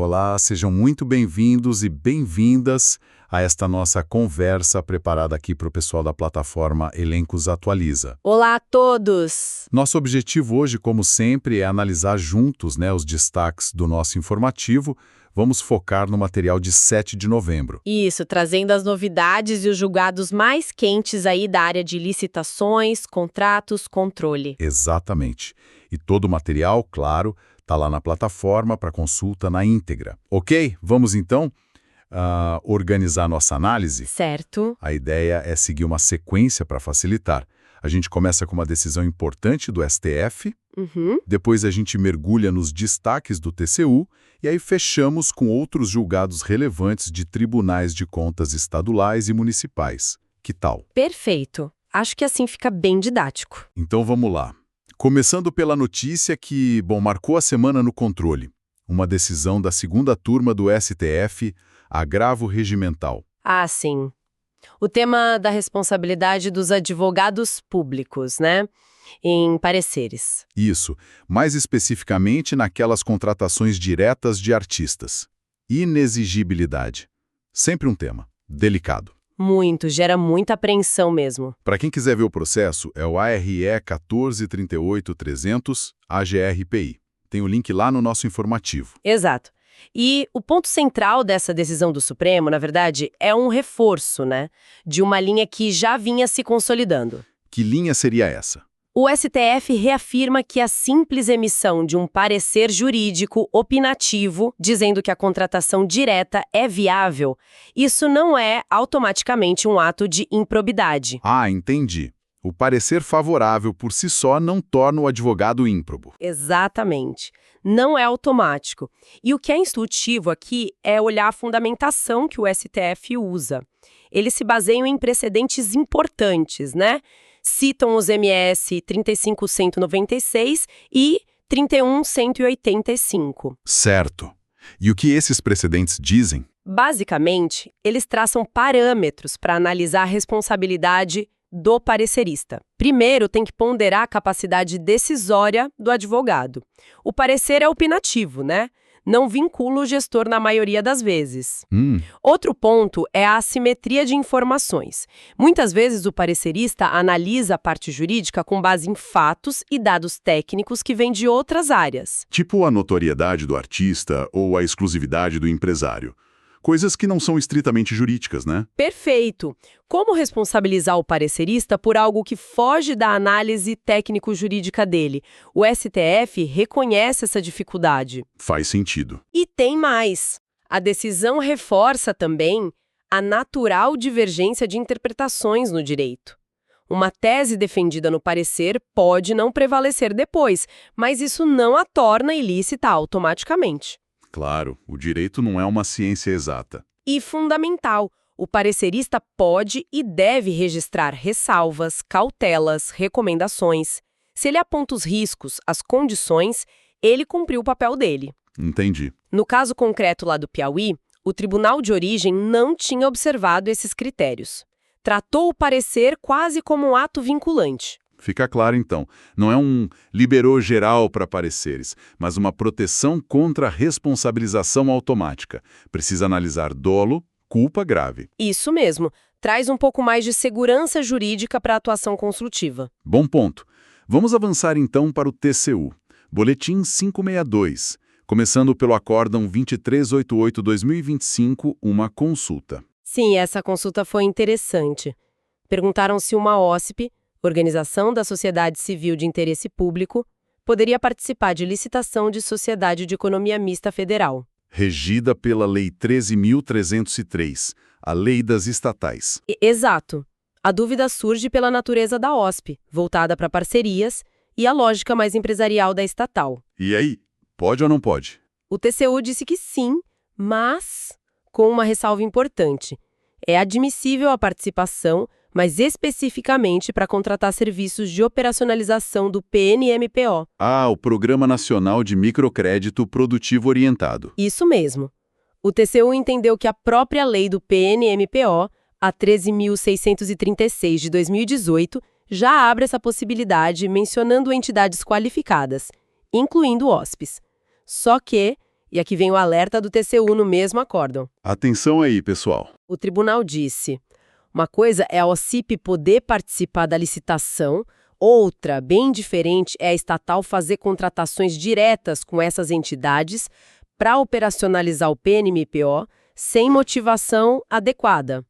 Olá, sejam muito bem-vindos e bem-vindas a esta nossa conversa preparada aqui para o pessoal da plataforma Elencos Atualiza. Olá a todos! Nosso objetivo hoje, como sempre, é analisar juntos, os destaques do nosso informativo. Vamos focar no material de 7 de novembro. Isso, trazendo as novidades e os julgados mais quentes aí da área de licitações, contratos, controle. Exatamente. E todo o material, claro, está lá na plataforma para consulta na íntegra. Ok? Vamos então organizar nossa análise? Certo. A ideia é seguir uma sequência para facilitar. A gente começa com uma decisão importante do STF, depois a gente mergulha nos destaques do TCU e aí fechamos com outros julgados relevantes de tribunais de contas estaduais e municipais. Que tal? Perfeito. Acho que assim fica bem didático. Então vamos lá. Começando pela notícia que, marcou a semana no controle. Uma decisão da segunda turma do STF, agravo regimental. Ah, sim. O tema da responsabilidade dos advogados públicos, em pareceres. Isso, mais especificamente naquelas contratações diretas de artistas. Inexigibilidade. Sempre um tema delicado. Muito, gera muita apreensão mesmo. Para quem quiser ver o processo, é o ARE 1438300 AGRPI. Tem o link lá no nosso informativo. Exato. E o ponto central dessa decisão do Supremo, na verdade, é um reforço, de uma linha que já vinha se consolidando. Que linha seria essa? O STF reafirma que a simples emissão de um parecer jurídico opinativo, dizendo que a contratação direta é viável, isso não é automaticamente um ato de improbidade. Ah, entendi. O parecer favorável por si só não torna o advogado ímprobo. Exatamente. Não é automático. E o que é instrutivo aqui é olhar a fundamentação que o STF usa. Eles se baseiam em precedentes importantes, Citam os MS 35196 e 31185. Certo. E o que esses precedentes dizem? Basicamente, eles traçam parâmetros para analisar a responsabilidade do parecerista. Primeiro, tem que ponderar a capacidade decisória do advogado. O parecer é opinativo, Não vincula o gestor na maioria das vezes. Outro ponto é a assimetria de informações. Muitas vezes o parecerista analisa a parte jurídica com base em fatos e dados técnicos que vêm de outras áreas. Tipo a notoriedade do artista ou a exclusividade do empresário. Coisas que não são estritamente jurídicas, Perfeito. Como responsabilizar o parecerista por algo que foge da análise técnico-jurídica dele? O STF reconhece essa dificuldade. Faz sentido. E tem mais. A decisão reforça também a natural divergência de interpretações no direito. Uma tese defendida no parecer pode não prevalecer depois, mas isso não a torna ilícita automaticamente. Claro, o direito não é uma ciência exata. E fundamental, o parecerista pode e deve registrar ressalvas, cautelas, recomendações. Se ele aponta os riscos, as condições, ele cumpriu o papel dele. Entendi. No caso concreto lá do Piauí, o tribunal de origem não tinha observado esses critérios. Tratou o parecer quase como um ato vinculante. Fica claro, então, não é um liberou geral para pareceres, mas uma proteção contra a responsabilização automática. Precisa analisar dolo, culpa grave. Isso mesmo. Traz um pouco mais de segurança jurídica para a atuação construtiva. Bom ponto. Vamos avançar, então, para o TCU. Boletim 562. Começando pelo Acórdão 2388-2025, uma consulta. Sim, essa consulta foi interessante. Perguntaram se uma OSP, Organização da Sociedade Civil de Interesse Público, poderia participar de licitação de Sociedade de Economia Mista Federal. Regida pela Lei 13.303, a Lei das Estatais. Exato. A dúvida surge pela natureza da OSP, voltada para parcerias, e a lógica mais empresarial da estatal. E aí, pode ou não pode? O TCU disse que sim, mas com uma ressalva importante. É admissível a participação, mas especificamente para contratar serviços de operacionalização do PNMPO. Ah, o Programa Nacional de Microcrédito Produtivo Orientado. Isso mesmo. O TCU entendeu que a própria lei do PNMPO, a 13.636 de 2018, já abre essa possibilidade mencionando entidades qualificadas, incluindo OSPs. Só que E aqui vem o alerta do TCU no mesmo acórdão. Atenção aí, pessoal. O tribunal disse: uma coisa é a OCIP poder participar da licitação, outra, bem diferente, é a estatal fazer contratações diretas com essas entidades para operacionalizar o PNMPO sem motivação adequada,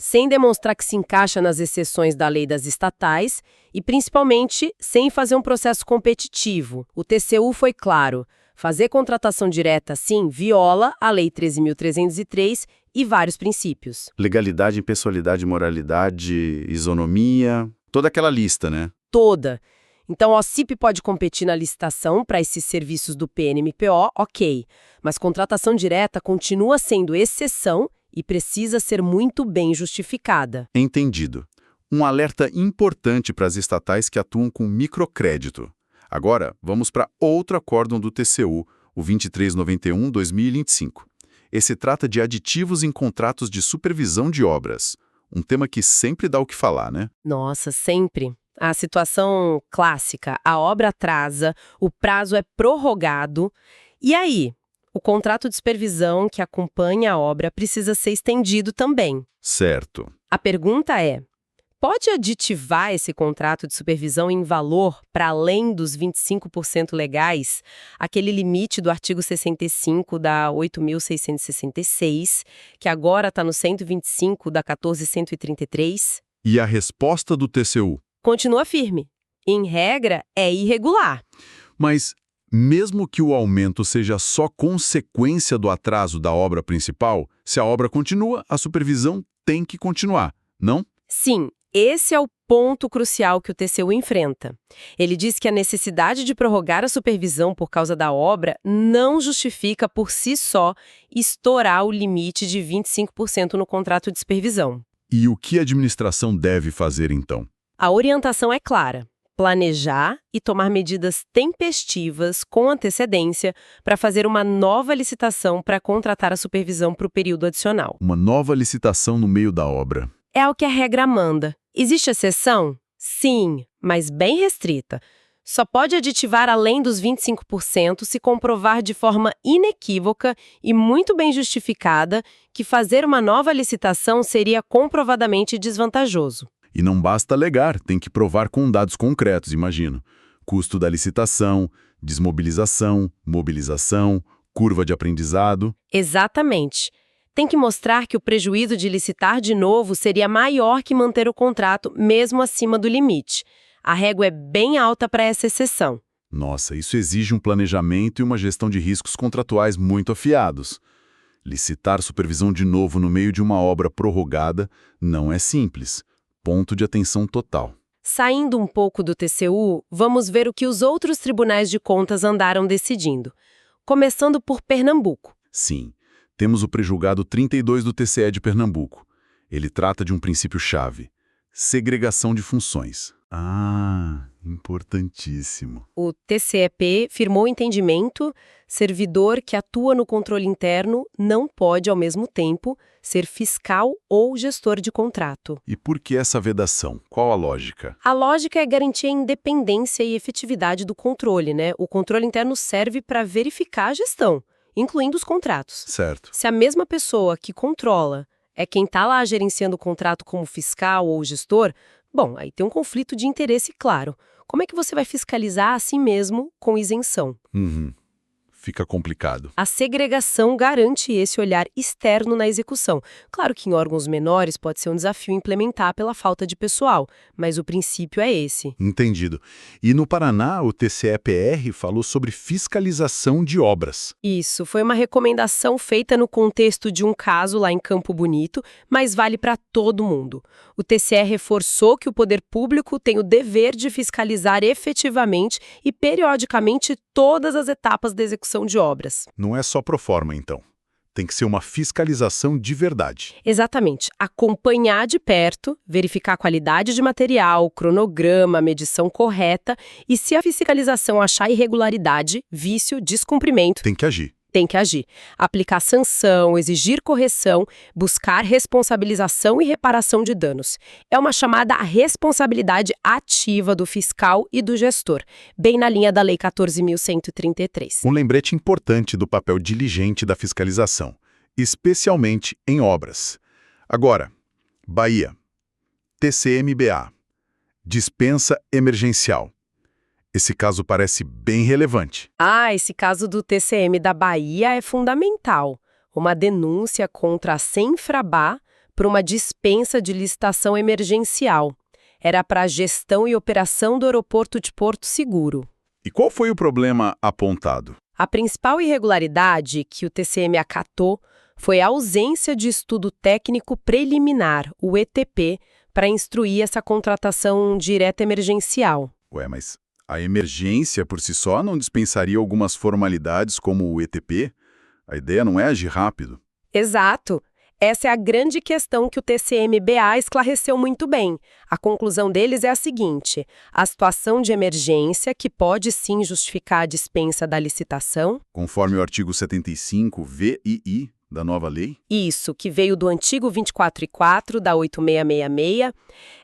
sem demonstrar que se encaixa nas exceções da lei das estatais e, principalmente, sem fazer um processo competitivo. O TCU foi claro: fazer contratação direta, sim, viola a Lei 13.303 e vários princípios. Legalidade, impessoalidade, moralidade, isonomia, toda aquela lista, né? Toda. Então, a OCIP pode competir na licitação para esses serviços do PNMPO, ok, mas contratação direta continua sendo exceção e precisa ser muito bem justificada. Entendido. Um alerta importante para as estatais que atuam com microcrédito. Agora, vamos para outro acórdão do TCU, o 2391/2025. Esse trata de aditivos em contratos de supervisão de obras. Um tema que sempre dá o que falar, né? Nossa, sempre. A situação clássica: a obra atrasa, o prazo é prorrogado. E aí? O contrato de supervisão que acompanha a obra precisa ser estendido também. Certo. A pergunta é: pode aditivar esse contrato de supervisão em valor para além dos 25% legais, aquele limite do artigo 65 da 8.666, que agora está no 125 da 14.133? E a resposta do TCU? Continua firme. Em regra, é irregular. Mas, mesmo que o aumento seja só consequência do atraso da obra principal, se a obra continua, a supervisão tem que continuar, não? Sim, esse é o ponto crucial que o TCU enfrenta. Ele diz que a necessidade de prorrogar a supervisão por causa da obra não justifica por si só estourar o limite de 25% no contrato de supervisão. E o que a administração deve fazer, então? A orientação é clara: planejar e tomar medidas tempestivas com antecedência para fazer uma nova licitação para contratar a supervisão para o período adicional. Uma nova licitação no meio da obra. É o que a regra manda. Existe exceção? Sim, mas bem restrita. Só pode aditivar além dos 25% se comprovar de forma inequívoca e muito bem justificada que fazer uma nova licitação seria comprovadamente desvantajoso. E não basta alegar, tem que provar com dados concretos, imagino. Custo da licitação, desmobilização, mobilização, curva de aprendizado. Exatamente. Tem que mostrar que o prejuízo de licitar de novo seria maior que manter o contrato, mesmo acima do limite. A régua é bem alta para essa exceção. Nossa, isso exige um planejamento e uma gestão de riscos contratuais muito afiados. Licitar supervisão de novo no meio de uma obra prorrogada não é simples. Ponto de atenção total. Saindo um pouco do TCU, vamos ver o que os outros tribunais de contas andaram decidindo. Começando por Pernambuco. Sim, temos o prejulgado 32 do TCE de Pernambuco. Ele trata de um princípio-chave: segregação de funções. Ah, importantíssimo. O TCEP firmou o entendimento: servidor que atua no controle interno não pode, ao mesmo tempo, ser fiscal ou gestor de contrato. E por que essa vedação? Qual a lógica? A lógica é garantir a independência e efetividade do controle, né? O controle interno serve para verificar a gestão, incluindo os contratos. Certo. Se a mesma pessoa que controla é quem está lá gerenciando o contrato como fiscal ou gestor, bom, aí tem um conflito de interesse claro. Como é que você vai fiscalizar a si mesmo com isenção? Fica complicado. A segregação garante esse olhar externo na execução. Claro que em órgãos menores pode ser um desafio implementar pela falta de pessoal, mas o princípio é esse. Entendido. E no Paraná, o TCE-PR falou sobre fiscalização de obras. Isso, foi uma recomendação feita no contexto de um caso lá em Campo Bonito, mas vale para todo mundo. O TCE reforçou que o poder público tem o dever de fiscalizar efetivamente e periodicamente todas as etapas da execução de obras. Não é só pro forma, então. Tem que ser uma fiscalização de verdade. Exatamente. Acompanhar de perto, verificar a qualidade de material, cronograma, medição correta e se a fiscalização achar irregularidade, vício, descumprimento, Tem que agir. tem que agir. Aplicar sanção, exigir correção, buscar responsabilização e reparação de danos. É uma chamada responsabilidade ativa do fiscal e do gestor, bem na linha da Lei 14.133. Um lembrete importante do papel diligente da fiscalização, especialmente em obras. Agora, Bahia. TCM-BA. Dispensa emergencial. Esse caso parece bem relevante. Esse caso do TCM da Bahia é fundamental. Uma denúncia contra a Senfrabá por uma dispensa de licitação emergencial. Era para a gestão e operação do aeroporto de Porto Seguro. E qual foi o problema apontado? A principal irregularidade que o TCM acatou foi a ausência de estudo técnico preliminar, o ETP, para instruir essa contratação direta emergencial. Mas a emergência por si só não dispensaria algumas formalidades como o ETP? A ideia não é agir rápido. Exato. Essa é a grande questão que o TCM-BA esclareceu muito bem. A conclusão deles é a seguinte: a situação de emergência, que pode sim justificar a dispensa da licitação, conforme o artigo 75 VII da nova lei? Isso, que veio do antigo 24.4 da 8666,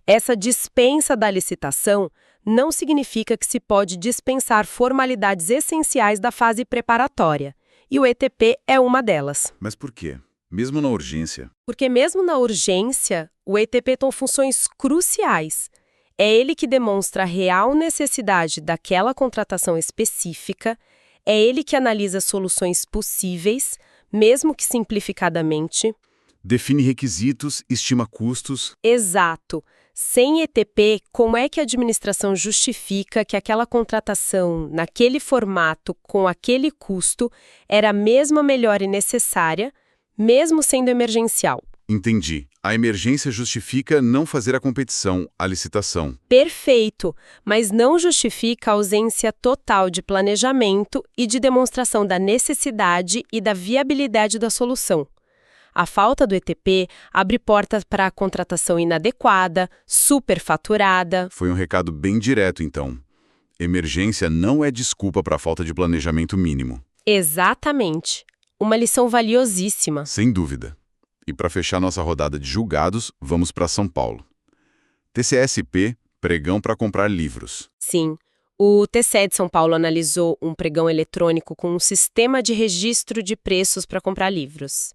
essa dispensa da licitação não significa que se pode dispensar formalidades essenciais da fase preparatória. E o ETP é uma delas. Mas por quê? Mesmo na urgência? Porque mesmo na urgência, o ETP tem funções cruciais. É ele que demonstra a real necessidade daquela contratação específica, é ele que analisa soluções possíveis, mesmo que simplificadamente. Define requisitos, estima custos. Exato. Sem ETP, como é que a administração justifica que aquela contratação, naquele formato, com aquele custo, era mesmo a melhor e necessária, mesmo sendo emergencial? Entendi. A emergência justifica não fazer a competição, a licitação. Perfeito, mas não justifica a ausência total de planejamento e de demonstração da necessidade e da viabilidade da solução. A falta do ETP abre portas para a contratação inadequada, superfaturada. Foi um recado bem direto, então. Emergência não é desculpa para a falta de planejamento mínimo. Exatamente. Uma lição valiosíssima. Sem dúvida. E para fechar nossa rodada de julgados, vamos para São Paulo. TCSP, pregão para comprar livros. Sim. O TCE de São Paulo analisou um pregão eletrônico com um sistema de registro de preços para comprar livros.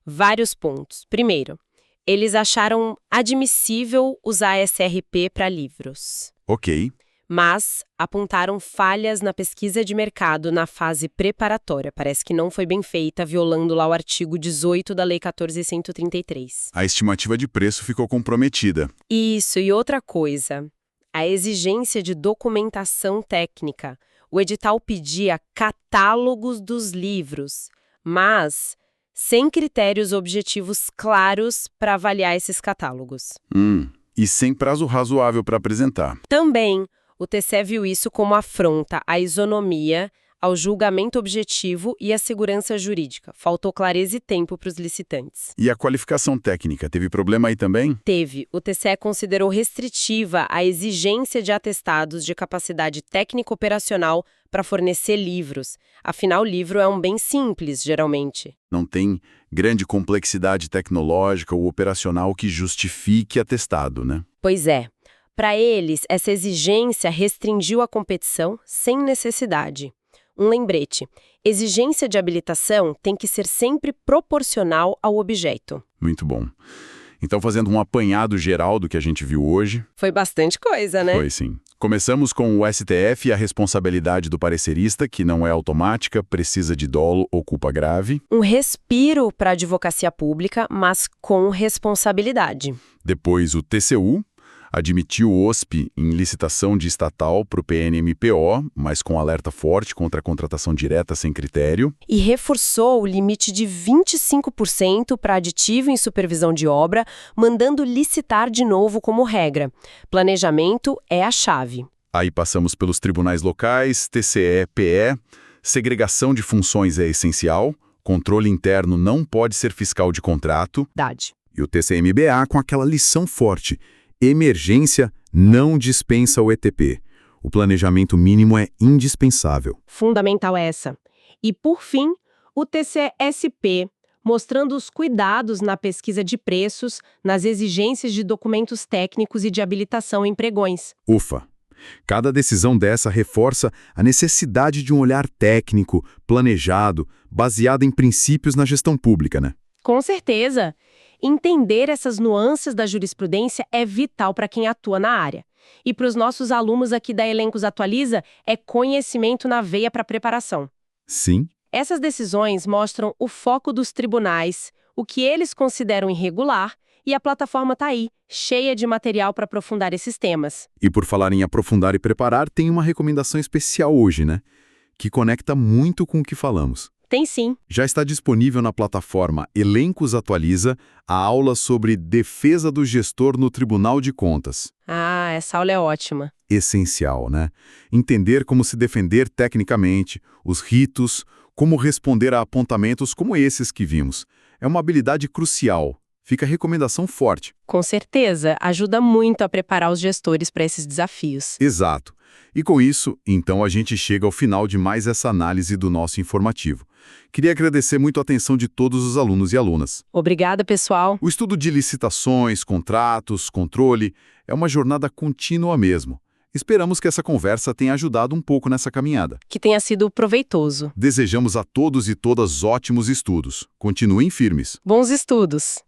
Vários pontos. Primeiro, eles acharam admissível usar SRP para livros. Ok. Mas apontaram falhas na pesquisa de mercado na fase preparatória. Parece que não foi bem feita, violando lá o artigo 18 da Lei 14.133. A estimativa de preço ficou comprometida. Isso, e outra coisa, a exigência de documentação técnica. O edital pedia catálogos dos livros, mas sem critérios objetivos claros para avaliar esses catálogos. E sem prazo razoável para apresentar. Também, o TCE viu isso como afronta à isonomia, ao julgamento objetivo e à segurança jurídica. Faltou clareza e tempo para os licitantes. E a qualificação técnica, teve problema aí também? Teve. O TCE considerou restritiva a exigência de atestados de capacidade técnico-operacional para fornecer livros. Afinal, o livro é um bem simples, geralmente. Não tem grande complexidade tecnológica ou operacional que justifique atestado, né? Pois é. Para eles, essa exigência restringiu a competição sem necessidade. Um lembrete: exigência de habilitação tem que ser sempre proporcional ao objeto. Muito bom. Então, fazendo um apanhado geral do que a gente viu hoje... Foi bastante coisa, né? Foi, sim. Começamos com o STF e a responsabilidade do parecerista, que não é automática, precisa de dolo ou culpa grave. Um respiro para a advocacia pública, mas com responsabilidade. Depois, o TCU admitiu o OSP em licitação de estatal para o PNMPO, mas com alerta forte contra a contratação direta sem critério. E reforçou o limite de 25% para aditivo em supervisão de obra, mandando licitar de novo como regra. Planejamento é a chave. Aí passamos pelos tribunais locais, TCE, PE, segregação de funções é essencial, controle interno não pode ser fiscal de contrato. Verdade. E o TCM-BA com aquela lição forte: emergência não dispensa o ETP. O planejamento mínimo é indispensável. Fundamental essa. E, por fim, o TCSP, mostrando os cuidados na pesquisa de preços, nas exigências de documentos técnicos e de habilitação em pregões. Ufa! Cada decisão dessa reforça a necessidade de um olhar técnico, planejado, baseado em princípios na gestão pública, né? Com certeza! Entender essas nuances da jurisprudência é vital para quem atua na área. E para os nossos alunos aqui da Elencos Atualiza, é conhecimento na veia para preparação. Sim. Essas decisões mostram o foco dos tribunais, o que eles consideram irregular, e a plataforma está aí, cheia de material para aprofundar esses temas. E por falar em aprofundar e preparar, tem uma recomendação especial hoje, né? Que conecta muito com o que falamos. Tem sim. Já está disponível na plataforma Elencos Atualiza a aula sobre defesa do gestor no Tribunal de Contas. Ah, essa aula é ótima. Essencial, né? Entender como se defender tecnicamente, os ritos, como responder a apontamentos como esses que vimos. É uma habilidade crucial. Fica a recomendação forte. Com certeza, ajuda muito a preparar os gestores para esses desafios. Exato. E com isso, então a gente chega ao final de mais essa análise do nosso informativo. Queria agradecer muito a atenção de todos os alunos e alunas. Obrigada, pessoal. O estudo de licitações, contratos, controle é uma jornada contínua mesmo. Esperamos que essa conversa tenha ajudado um pouco nessa caminhada. Que tenha sido proveitoso. Desejamos a todos e todas ótimos estudos. Continuem firmes. Bons estudos!